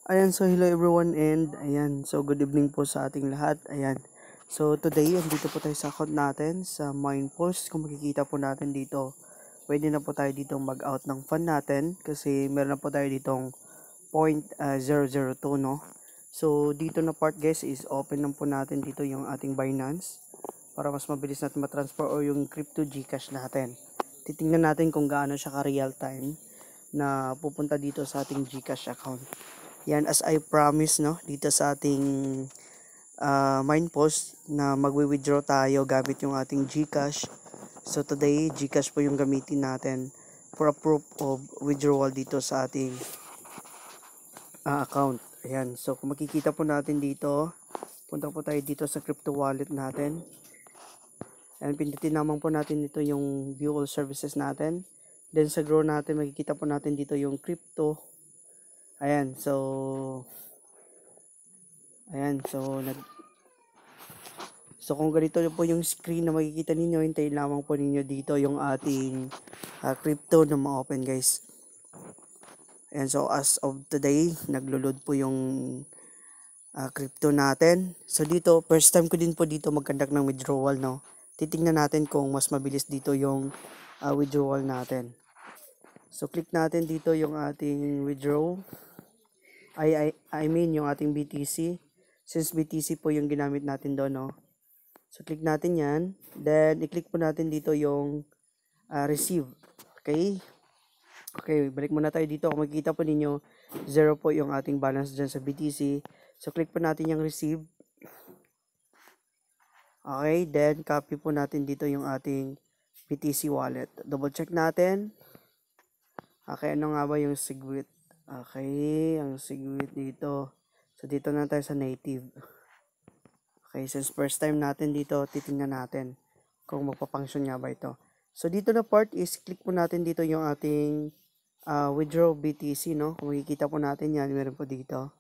Ayan, so hello everyone and ayan, so good evening po sa ating lahat. Ayan. So today, andito po tayo sa account natin sa Mindpulse. Kung makikita po natin dito, pwede na po tayo dito mag-out ng fund natin kasi meron na po tayo ditong 0.002, no? So dito na part guys is open lang po natin dito yung ating Binance para mas mabilis natin matransfer o yung crypto Gcash natin. Titingnan natin kung gaano siya ka real time na pupunta dito sa ating Gcash account. Yan, as I promise, no, dito sa ating Mindpost na magwi-withdraw tayo gamit yung ating GCash. So today, GCash po yung gamitin natin for a proof of withdrawal dito sa ating account. Ayan, so kung makikita po natin dito, punta po tayo dito sa crypto wallet natin. Ayan, pindutin naman po natin dito yung view all services natin. Then sa grow natin, makikita po natin dito yung crypto. Ayan, so kung ganito po yung screen na makikita ninyo, hintayin lamang po ninyo dito yung ating crypto na ma-open guys. Ayan, so as of today, naglo-load po yung crypto natin. So dito, first time ko din po dito mag-conduct ng withdrawal, no. Titingnan natin kung mas mabilis dito yung withdrawal natin. So click natin dito yung ating withdraw. I mean yung ating BTC. Since BTC po yung ginamit natin doon, no. So, click natin yan. Then, i-click po natin dito yung receive. Okay? Okay, balik muna tayo dito. Kung makikita po ninyo, 0 po yung ating balance dyan sa BTC. So, click po natin yung receive. Okay, then, copy po natin dito yung ating BTC wallet. Double check natin. Okay, ano nga ba yung SegWit? Okay, ang SegWit dito. So, dito na tayo sa native. Okay, since first time natin dito, titingnan natin kung magpa-function nga ba ito. So, dito na part is, click po natin dito yung ating withdraw BTC, no? Kung makikita po natin yan, meron po dito.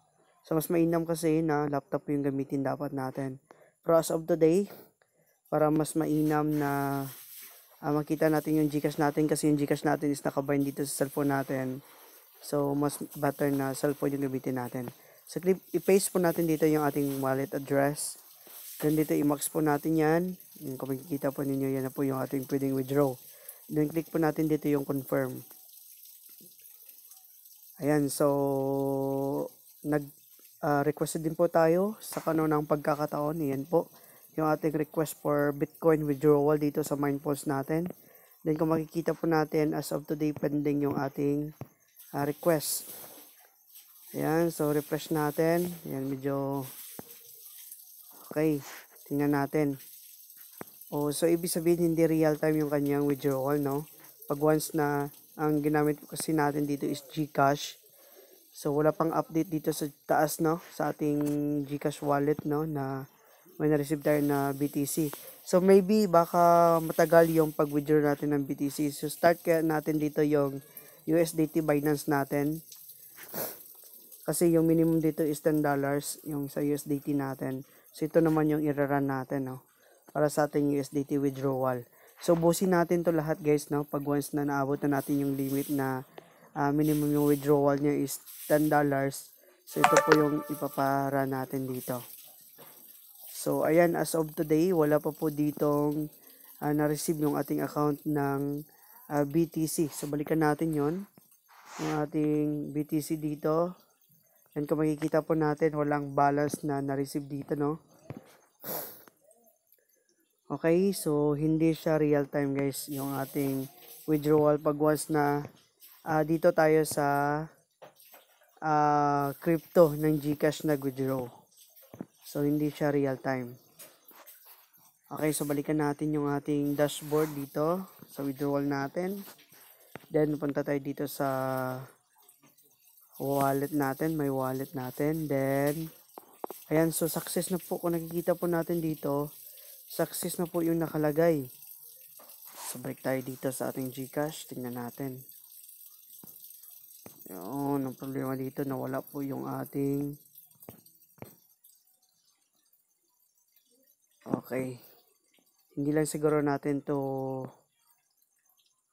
So, mas mainam kasi na laptop yung gamitin dapat natin. Pero as of today, para mas mainam na makita natin yung Gcash natin kasi yung Gcash natin is nakabind dito sa cellphone natin. So, mas better na cellphone yung gamitin natin. So, i-paste po natin dito yung ating wallet address. Then dito i-max po natin yan. Kung makikita po ninyo, yan na po yung ating pwedeng withdraw. Then click po natin dito yung confirm. Ayan, so nag-requested din po tayo sa kanunang pagkakataon. Yan po yung ating request for Bitcoin withdrawal dito sa Mindpulse natin. Then kung makikita po natin, as of today, pending yung ating request. Ayan, so refresh natin. Ayan, medyo okay, tingnan natin. So ibig sabihin hindi real time yung kanyang withdrawal, no? Pag once na ang ginamit kasi natin dito is GCash. So wala pang update dito sa taas, no? Sa ating GCash wallet, no? Na may na-receive tayo na BTC. So maybe baka matagal yung pag-withdraw natin ng BTC. So start kaya natin dito yung USDT Binance natin. Kasi yung minimum dito is $10 yung sa USDT natin. So ito naman yung i-run natin, no? Para sa ating USDT withdrawal. So busin natin to lahat guys, no? Pag once na naabot na natin yung limit na minimum yung withdrawal niya is $10. So ito po yung ipapara natin dito. So ayan, as of today, wala pa po ditong na-receive yung ating account ng BTC. So balikan natin yon yung ating BTC dito. And kung makikita po natin, walang balance na na-receive dito, no? Okay, so hindi siya real time guys, yung ating withdrawal pag once na dito tayo sa crypto ng GCash nag-withdraw. So hindi siya real time. Okay, so balikan natin yung ating dashboard dito sa withdrawal natin. Then punta tayo dito sa wallet natin, may wallet natin. Then ayan, so success na po. Kung nakikita po natin dito, success na po yung nakalagay. So balik tayo dito sa ating GCash, tingnan natin. Yun, ang problema dito, nawala po yung ating okay. Hindi lang siguro natin to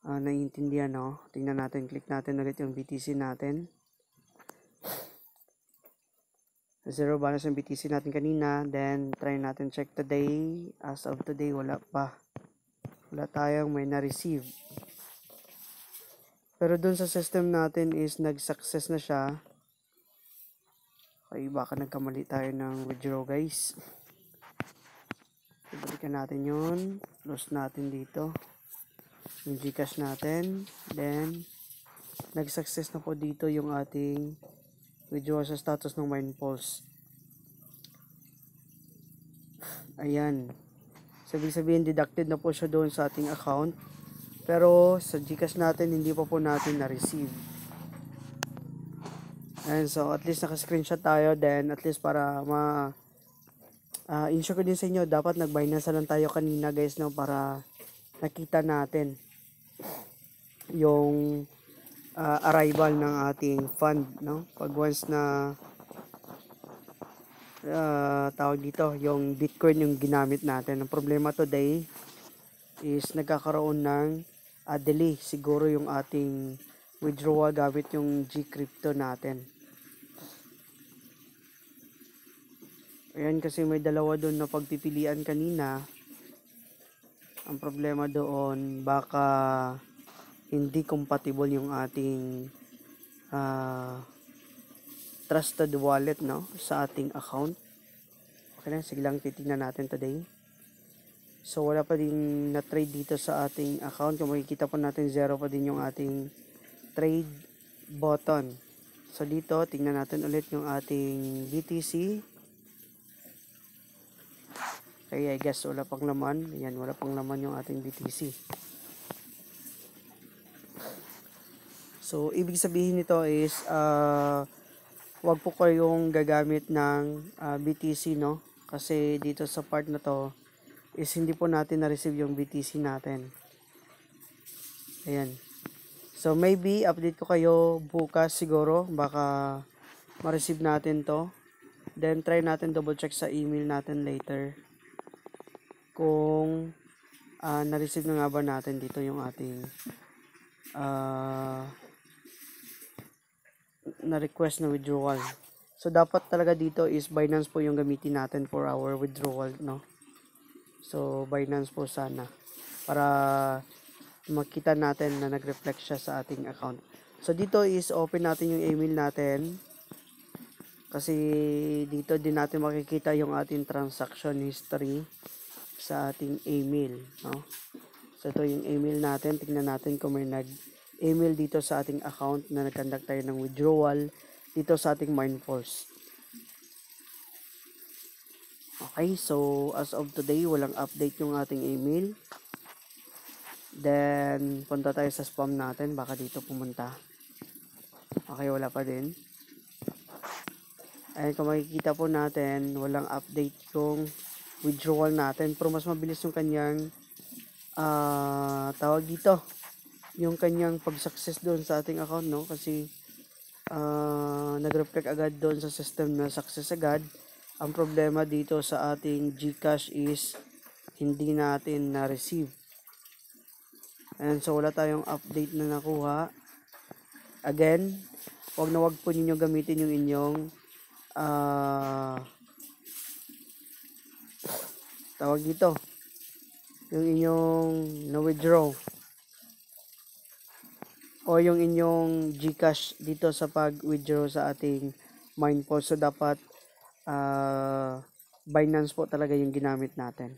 naiintindihan, no? Tingnan natin, click natin ulit yung BTC natin. Zero balance yung BTC natin kanina. Then, try natin check today. As of today, wala pa. Wala tayong may na-receive. Pero dun sa system natin is nag-success na siya. Okay, baka nagkamali tayo ng withdraw guys. Ibalikan natin yun. Close natin dito. Yung Gcash natin. Then, nag-success na po dito yung ating withdraw sa status ng MinePulse. Ayan. Sabi sabihin, deducted na po siya doon sa ating account. Pero, sa Gcash natin, hindi pa po natin na-receive. And so, at least naka-screenshot tayo. Then, at least para insure ko din sa inyo, dapat nag-Binance lang tayo kanina guys, no? Para nakita natin yung arrival ng ating fund, no? Pag once na tawag dito, yung Bitcoin yung ginamit natin. Ang problema today is nagkakaroon ng delay. Siguro yung ating withdrawal gamit yung G-Crypto natin. Ayan, kasi may dalawa doon na pagpipilian kanina. Ang problema doon, baka hindi compatible yung ating trusted wallet, no, sa ating account. Okay na, sige lang, titignan natin today. So, wala pa din na-trade dito sa ating account. Kung makikita po natin, zero pa din yung ating trade button. So, dito, tingnan natin ulit yung ating BTC. Okay, I guess wala pang laman. Ayan, wala pang laman yung ating BTC. So, ibig sabihin nito is, wag po kayong gagamit ng BTC, no? Kasi dito sa part na to, is hindi po natin na-receive yung BTC natin. Ayan. So, maybe, update ko kayo bukas siguro. Baka ma-receive natin to. Then, try natin double check sa email natin later. Kung na-receive na nga ba natin dito yung ating na-request na withdrawal. So, dapat talaga dito is Binance po yung gamitin natin for our withdrawal, no? So, Binance po sana. Para makita natin na nag-reflect siya sa ating account. So, dito is open natin yung email natin. Kasi dito din natin makikita yung ating transaction history sa ating email, no? So, ito yung email natin. Tingnan natin kung may nag-email dito sa ating account na nag-conduct tayo ng withdrawal dito sa ating MinePulse. Okay, so as of today, walang update yung ating email. Then, punta tayo sa spam natin. Baka dito pumunta. Okay, wala pa din. Ayan, kung makikita po natin, walang update yung withdrawal natin. Pero mas mabilis yung kanyang tawag dito. Yung kanyang pag-success doon sa ating account, no? Kasi nag-reflect agad doon sa system na success agad. Ang problema dito sa ating Gcash is hindi natin na-receive. And so, wala tayong update na nakuha. Again, wag po ninyo gamitin yung inyong tawag dito, yung inyong na-withdraw o yung inyong Gcash dito sa pag-withdraw sa ating MinePulse. So, dapat Binance po talaga yung ginamit natin.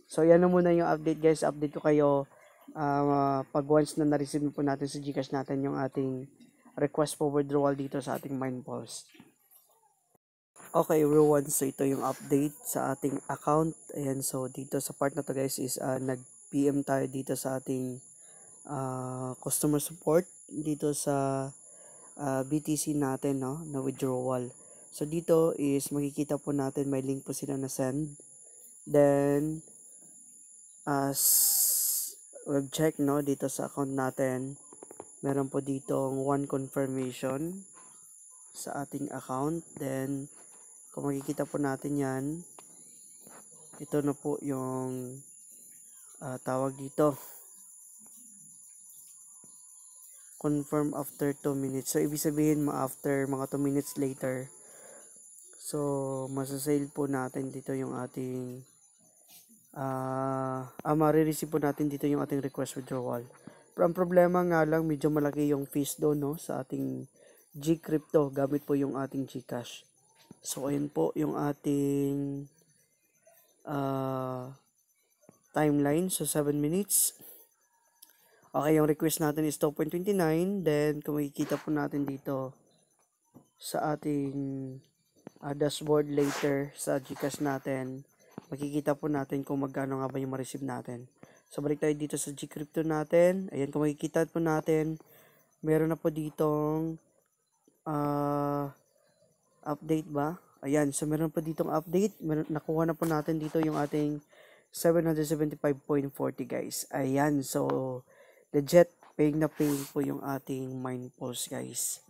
So, yan na muna yung update guys. Update ko kayo pag once na na-receive po natin sa Gcash natin yung ating request for withdrawal dito sa ating MinePulse. Okay everyone, so ito yung update sa ating account. Ayan, so dito sa part na to guys is nag-PM tayo dito sa ating customer support dito sa BTC natin, no, na withdrawal. So dito is makikita po natin may link po sila na send. Then as web check, no, dito sa account natin, meron po ditong one confirmation sa ating account. Then kung makikita po natin yan, ito na po yung tawag dito, confirm after 2 minutes. So ibig sabihin after mga 2 minutes later, So, masasale po natin dito yung ating marireceive po natin dito yung ating request withdrawal. Pero ang problema nga lang, medyo malaki yung fees doon, no, sa ating Gcrypto gamit po yung ating Gcash. So, ayun po yung ating timeline. So, 7 minutes. Okay, yung request natin is 2.29. Then, kung makikita po natin dito sa ating dashboard later sa Gcash natin, makikita po natin kung magkano nga ba yung ma-receive natin. So, balik tayo dito sa Gcrypto natin. Ayan, kung makikita po natin, meron na po ditong update ba? Ayan, so meron po ditong update. Nakuha na po natin dito yung ating 775.40 guys. Ayan, so legit paying na paying po yung ating MinePulse guys.